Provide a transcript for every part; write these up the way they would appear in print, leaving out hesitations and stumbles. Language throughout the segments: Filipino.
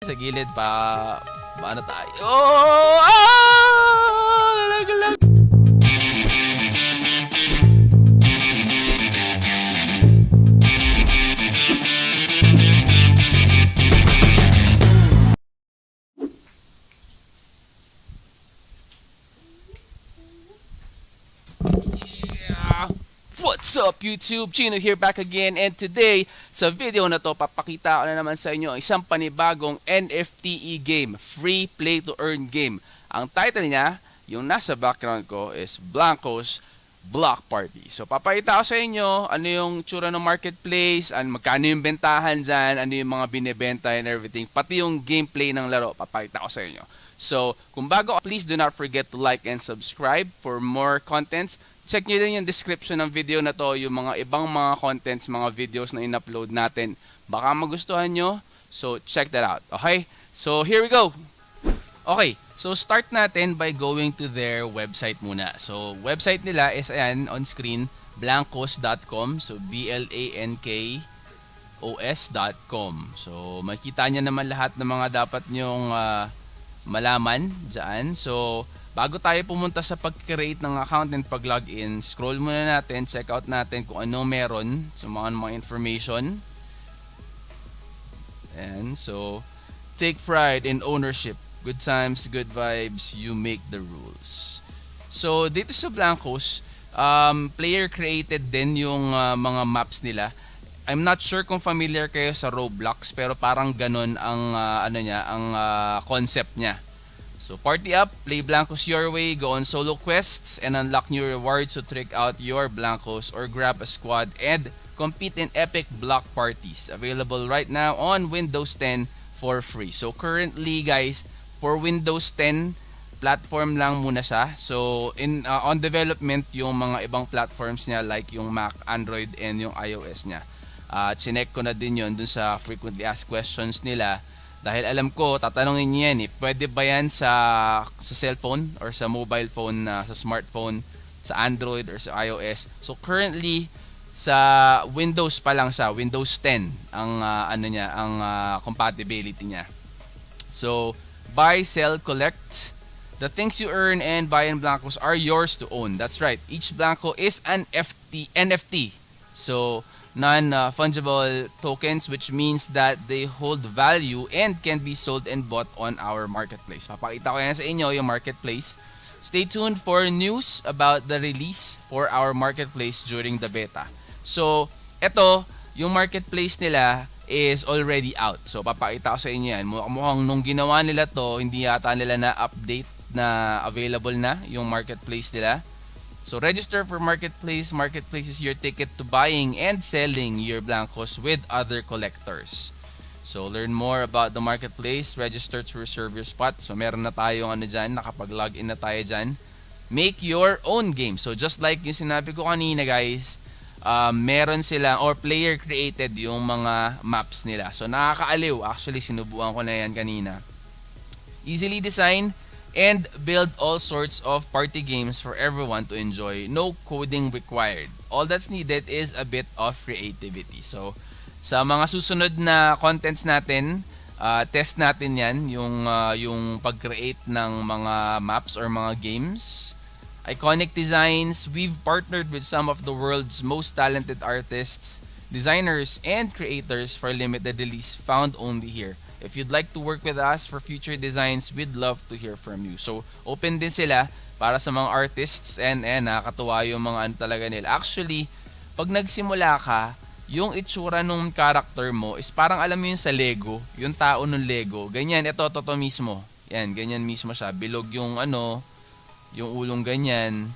sa gilid pa paano tayo. Oh! Ah! Laglag. What's up YouTube? Chino here back again, and today sa video na to papakita ko na naman sa inyo isang panibagong NFTE game, free play to earn game. Ang title niya, yung nasa background ko, is Blancos Block Party. So papakita ko sa inyo ano yung tsura ng marketplace, magkano yung bentahan dyan, ano yung mga binibenta and everything, pati yung gameplay ng laro papakita ko sa inyo. So kung bago, please do not forget to like and subscribe for more contents. Check nyo din yung description ng video na to, yung mga ibang mga contents, mga videos na in-upload natin. Baka magustuhan nyo, so check that out. Okay? So here we go! Okay, so start natin by going to their website muna. So website nila is ayan, on screen, blancos.com. So blankos.com. So makita nyo naman lahat ng mga dapat nyong malaman dyan. So bago tayo pumunta sa pag-create ng account and pag-login, scroll muna natin, check out natin kung ano meron, so mga information. And so, take pride in ownership. Good times, good vibes, you make the rules. So, dito sa Blancos, player created din yung mga maps nila. I'm not sure kung familiar kayo sa Roblox, pero parang ganun ang concept niya. So party up, play Blancos your way, go on solo quests, and unlock new rewards to trick out your Blancos or grab a squad and compete in epic block parties. Available right now on Windows 10 for free. So currently guys, for Windows 10 platform lang muna siya. So on development yung mga ibang platforms niya like yung Mac, Android, and yung iOS niya. Chinek ko na din yun dun sa frequently asked questions nila. Dahil alam ko, tatanungin niyo yan pwede ba yan sa cellphone or sa mobile phone, sa smartphone, sa Android or sa iOS. So currently, sa Windows pa lang siya, Windows 10 ang compatibility niya. So, buy, sell, collect. The things you earn and buy in Blancos are yours to own. That's right. Each Blanco is an NFT. So, non-fungible tokens, which means that they hold value and can be sold and bought on our marketplace. Papakita ko yan sa inyo yung marketplace. Stay tuned for news about the release for our marketplace during the beta. So, eto, yung marketplace nila is already out. So, papakita ko sa inyo yan. Mukhang nung ginawa nila to, hindi yata nila na-update na available na yung marketplace nila. So register for Marketplace. Marketplace is your ticket to buying and selling your Blancos with other collectors. So learn more about the Marketplace. Register to reserve your spot. So meron na tayong dyan, nakapag-login na tayo dyan. Make your own game. So just like yung sinabi ko kanina guys, meron sila or player created yung mga maps nila. So nakakaaliw. Actually sinubukan ko na yan kanina. Easily designed and build all sorts of party games for everyone to enjoy. No coding required. All that's needed is a bit of creativity. So, sa mga susunod na contents natin, test natin yan, yung pag-create ng mga maps or mga games. Iconic designs. We've partnered with some of the world's most talented artists, designers, and creators for limited release found only here. If you'd like to work with us for future designs, we'd love to hear from you. So, open din sila para sa mga artists and nakakatuwa yung mga talaga nila. Actually, pag nagsimula ka, yung itsura nung character mo is parang alam mo yun sa Lego, yung tao ng Lego. Ganyan, ito mismo. Yan, ganyan mismo siya. Bilog yung yung ulong ganyan.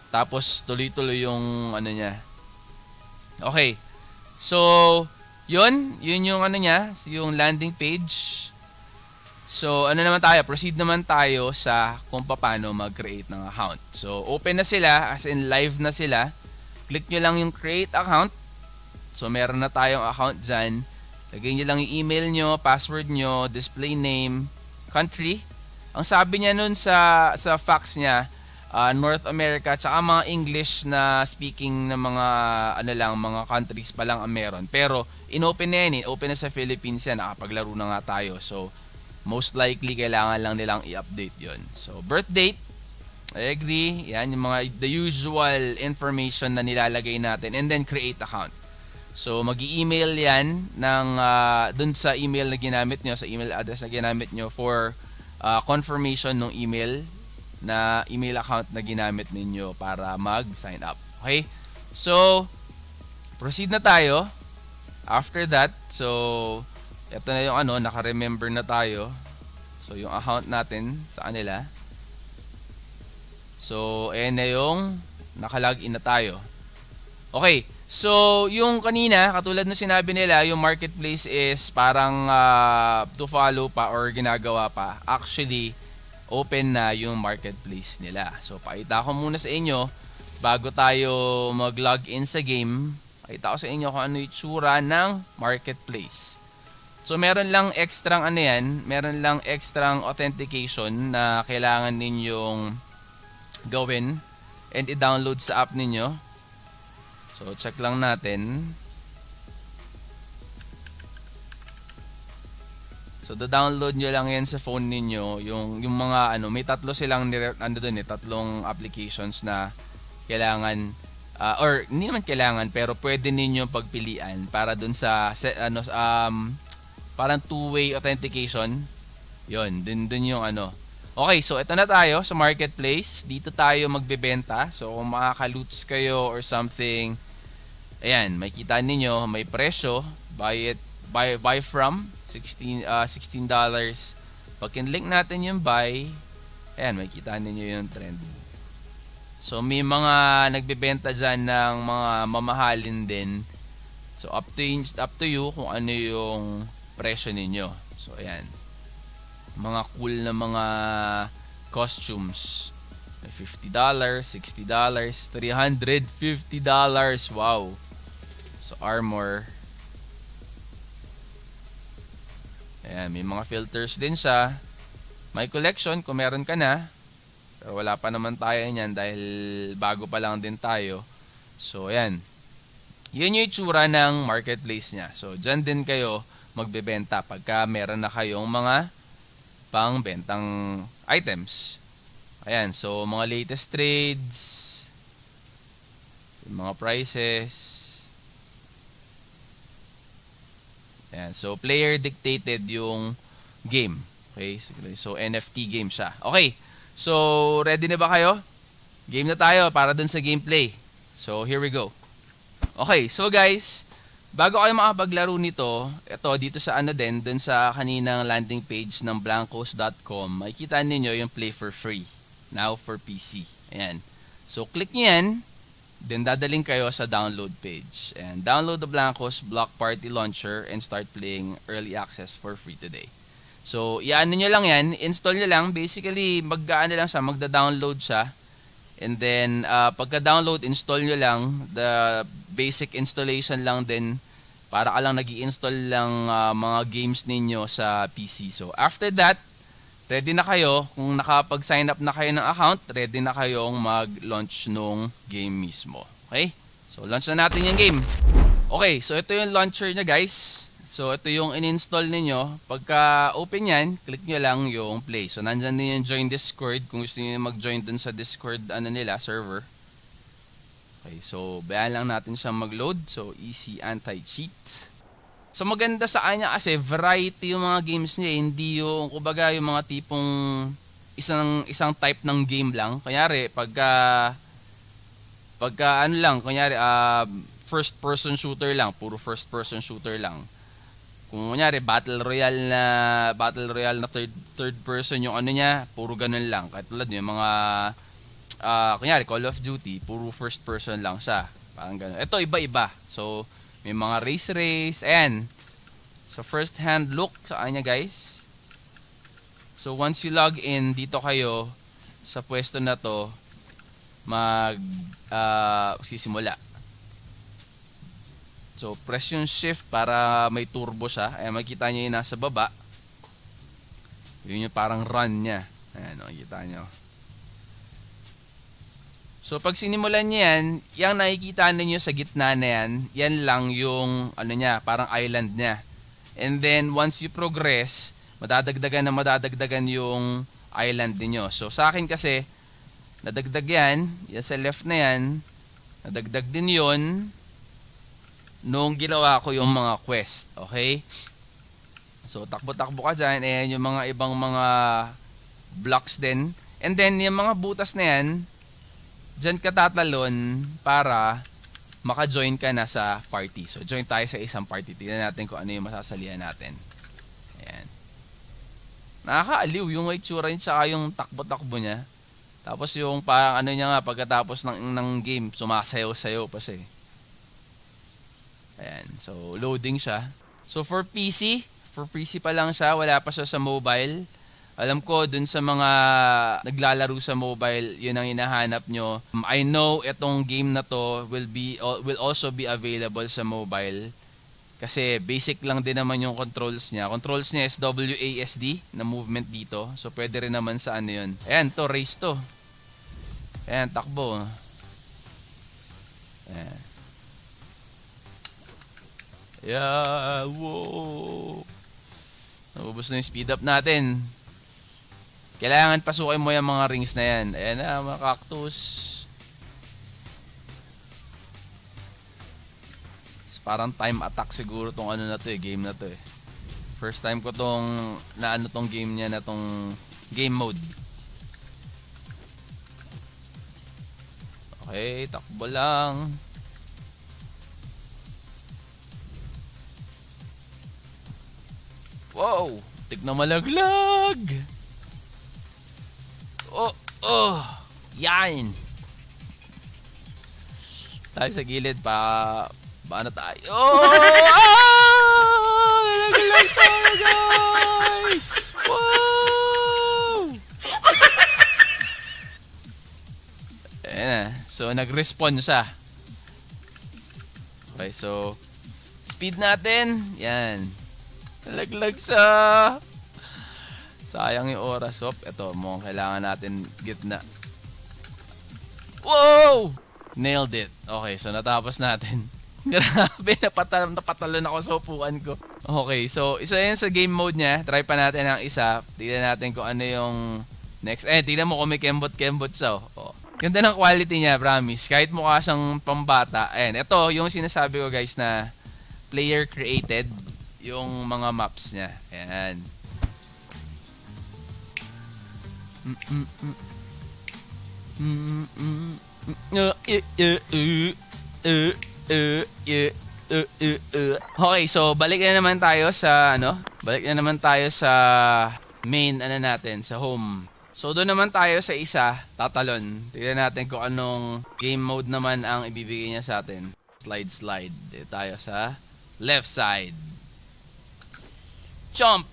Tapos tuloy-tuloy yung niya. Okay. So, yun yung niya, yung landing page. So, naman tayo? Proceed naman tayo sa kung paano mag-create ng account. So, open na sila, as in live na sila. Click nyo lang yung create account. So, meron na tayong account dyan. Lagay nyo lang yung email nyo, password nyo, display name, country. Ang sabi niya nun sa fax niya, North America, tsaka mga English na speaking na mga mga countries pa lang ang meron. Pero inopen na yan, open na sa Philippines yan, nakapaglaro na nga tayo. So most likely kailangan lang nilang i-update yon. So birth date, I agree. Yan yung mga the usual information na nilalagay natin, and then create account. So magi-email yan ng dun sa email na ginamit nyo, sa email address na ginamit nyo for confirmation ng email account na ginamit ninyo para mag-sign up. Okay? So proceed na tayo. After that, so ito na yung naka-remember na tayo. So yung account natin sa kanila. So, ayan na yung nakalogin na tayo. Okay, so yung kanina, katulad na sinabi nila, yung marketplace is parang to follow pa or ginagawa pa. Actually, open na yung marketplace nila. So, pakita ko muna sa inyo, bago tayo mag-login sa game, pakita ko sa inyo kung ano yung itsura ng marketplace. So, meron lang extrang meron lang extrang authentication na kailangan ninyong gawin and i-download sa app ninyo. So check lang natin. So download nyo lang yan sa phone ninyo, yung mga may tatlo silang tatlong applications na kailangan or hindi naman kailangan pero pwede ninyo pagpilian para dun sa parang two-way authentication. Yun, dun yung Okay, so ito na tayo sa marketplace. Dito tayo magbebenta. So kung makaka-loots kayo or something, ayan, makikita ninyo, may presyo. Buy from $16. Pag kinlink natin yung buy, ayan, makikita ninyo yung trend. So may mga nagbebenta dyan ng mga mamahalin din. So up to you kung ano yung presyo ninyo. So ayan, mga cool na mga costumes. $50, $60, $350. Wow. So armor. Ayan, may mga filters din siya. May collection kung meron ka na. Pero wala pa naman tayo niyan dahil bago pa lang din tayo. So ayan. Yun yung itsura ng marketplace niya. So dyan din kayo magbebenta pagka meron na kayong mga pang-bentang items. Ayan, so mga latest trades, mga prices. Ayan, so player dictated yung game. Okay, so NFT game siya. Okay, so ready na ba kayo? Game na tayo para dun sa gameplay. So here we go. Okay, so guys, bago kayo makapaglaro nito, ito dito sa dun sa kaninang landing page ng blankos.com, makikita niyo yung play for free. Now for PC. Ayan. So click niyo yan, then dadaling kayo sa download page. And download the Blankos Block Party Launcher and start playing early access for free today. So iano niyo lang yan, install niyo lang, basically magda-download siya. And then pagka-download, install niyo lang the basic installation lang din para ka lang nag-i-install lang mga games ninyo sa PC. So after that, ready na kayo. Kung nakapag-sign up na kayo ng account, ready na kayong mag-launch nung game mismo. Okay? So launch na natin yung game. Okay, so ito yung launcher niya guys. So ito yung in-install ninyo. Pagka open yan, click nyo lang yung play. So nandyan din yung join Discord kung gusto niyo mag-join dun sa Discord server. Okay, so bayan lang natin siyang mag-load. So easy anti-cheat. So maganda sa kanya kasi variety yung mga games niya, hindi yung kumbaga yung mga tipong isang type ng game lang. Kunyari pagka kunyari first person shooter lang, puro first person shooter lang. Kung kunyari battle royale na third person yung niya, puro ganun lang. Katulad yung mga kunyari Call of Duty, puro first person lang siya. Parang ganun. Ito iba-iba. So may mga race. Ayan. So first hand look sa kanya guys. So once you log in, dito kayo sa pwesto na to sisimula. So press yung shift para may turbo siya. Ayan, makikita nyo yung nasa baba. Yun yung parang run niya. Ayan, makikita nyo. So pag sinimulan niyo yan, yung nakikita niyo sa gitna na yan, yan lang yung niya, parang island niya. And then once you progress, madadagdagan yung island niyo. So sa akin kasi, nadagdag yan sa left na yan, nadagdag din yon nung ginawa ko yung mga quest. Okay? So takbo-takbo ka dyan, ayan yung mga ibang mga blocks din. And then yung mga butas na yan, dyan ka tatalon para maka-join ka na sa party. So join tayo sa isang party. Tingnan natin kung ano yung masasalihan natin. Ayan. Nakakaaliw yung itsura niya tsaka yung takbo-takbo niya. Tapos yung parang ano niya nga pagkatapos ng game, sumasayaw-sayaw pa siya. Ayan. So loading siya. So for PC pa lang siya, wala pa siya sa mobile. Alam ko dun sa mga naglalaro sa mobile, yun ang hinahanap nyo. I know itong game na to will also be available sa mobile. Kasi basic lang din naman yung controls niya. Controls niya is WASD na movement dito. So pwede rin naman sa ano yun. Ayan to, race to. Ayan, takbo. Ayan. Yeah, whoa. Naubos na yung speed up natin. Kailangan pasukin mo yung mga rings na yan. Ayan na, mga cactus. Parang time attack siguro tong ano na to game na to First time ko tong naano tong game niya na tong game mode. Okay, takbo lang. Wow, tignan malaglag. Yan. Tayo sa gilid pa. Paano tayo? Nalaglag tayo, guys! Wow! Ayan na. So, nag-respawn siya. Okay, so speed natin. Yan. Nalaglag siya. Sayang yung oras. Ito, mukhang kailangan natin gitna. Wow! Nailed it. Okay, so natapos natin. Grabe, napatalon ako sa upuan ko. Okay, so isa yan sa game mode niya. Try pa natin ang isa. Tignan natin kung ano yung next. Tignan mo kung may kembot-kembot siya. Ganda ng quality niya, promise. Kahit mukha siyang pambata. Ayan, ito yung sinasabi ko guys na player created yung mga maps niya. Ayan. Okay, so balik na naman tayo sa main natin, sa home. So doon naman tayo sa isa, tatalon. Tignan natin kung anong game mode naman ang ibibigay niya sa atin. Slide. Dito tayo sa left side. Jump.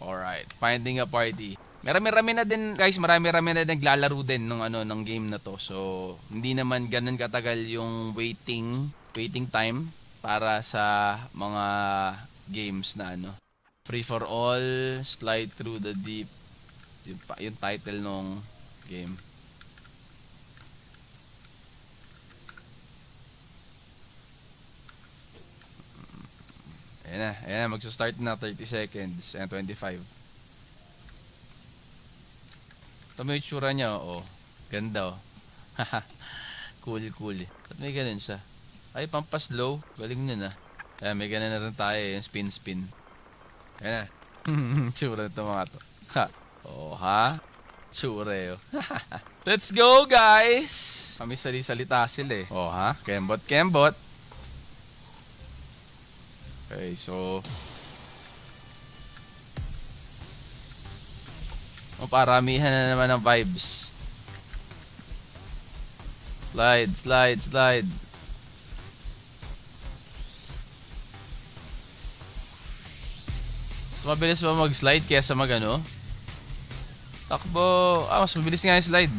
Alright, finding a party. Marami-rami na din guys, marami-rami na naglalaro din ng game na to. So, hindi naman ganun katagal yung waiting time para sa mga games na free for all, slide through the deep. Yung title nung game. Ayan na, magsa-start na 30 seconds and 25. Ito may itsura niya, ganda cool. Ba't may ganun siya? Ay, pampa-slow. Galing nyo na. Ayan, may ganun na rin tayo, yung spin. Ayan na. Tsura nito mga to. Tsura yun. Let's go, guys! Kami salita sila Kembot. Okay, so paramihan na naman ng vibes. Slide. Mas mabilis ba mag-slide kaysa mag-ano? Takbo. Mas mabilis nga yung slide.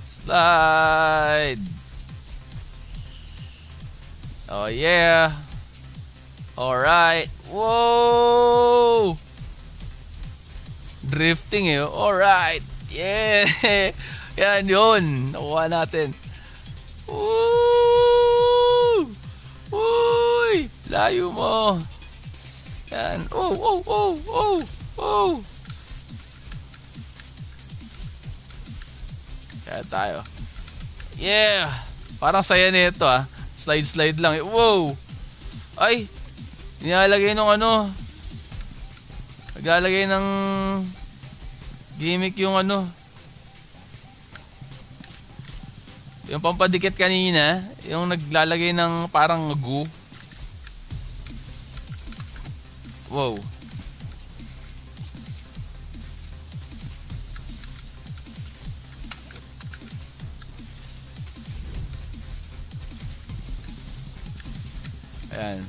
Slide. Oh yeah. Alright. Whoa! Drifting Alright. Yeah. Yan, yun. Nakuha natin. Woo! Uy! Layo mo. Yan. Oh, oh, oh, oh, oh. Kaya tayo. Yeah! Parang saya nito ah. Slide lang. Wow! Ay! Nilalagay nung ano. Naglalagay ng gimmick yung ano. Yung pampadikit kanina. Yung naglalagay ng parang goo. Wow. Ayan.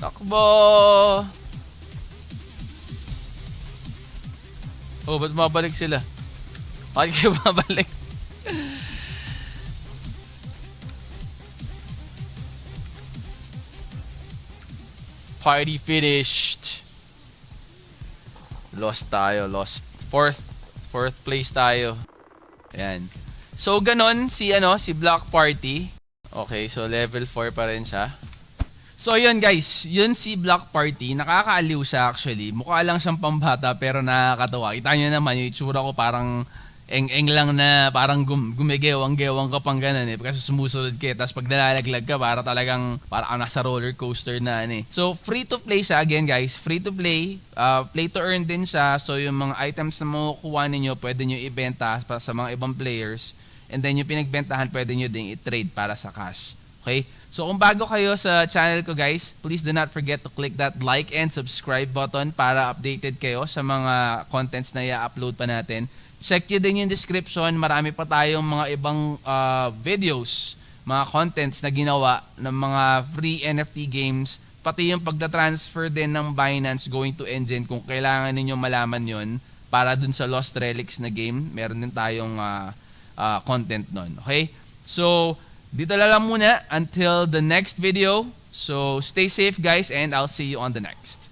Takbo! Oh, ba't mabalik sila? Bakit kayo mabalik? Party finished. Lost tayo, lost. Fourth place tayo. Ayan. So ganon si Block Party. Okay, so level 4 pa rin siya. So yun guys, yun si Block Party. Nakakaaliw siya actually. Mukha lang siyang pambata pero nakakatawa. Kita nyo naman yung itsura ko parang eng-eng lang na parang gumigewang-gewang ka pang ganun eh. Kasi sumusunod ka. Tapos pag nalalaglag ka, parang nasa roller coaster na eh. So free to play siya again guys. Free to play. Play to earn din siya. So yung mga items na makukuha ninyo, pwede nyo ibenta sa mga ibang players. And then yung pinagbentahan, pwede nyo din i-trade para sa cash. Okay? So kung bago kayo sa channel ko guys, please do not forget to click that like and subscribe button para updated kayo sa mga contents na i-upload pa natin. Check nyo din yung description, marami pa tayong mga ibang videos, mga contents na ginawa ng mga free NFT games, pati yung pagta-transfer din ng Binance going to Engine kung kailangan ninyo malaman yon para dun sa Lost Relics na game, meron din tayong content nun. Okay? So, dito lang muna until the next video. So, stay safe guys and I'll see you on the next.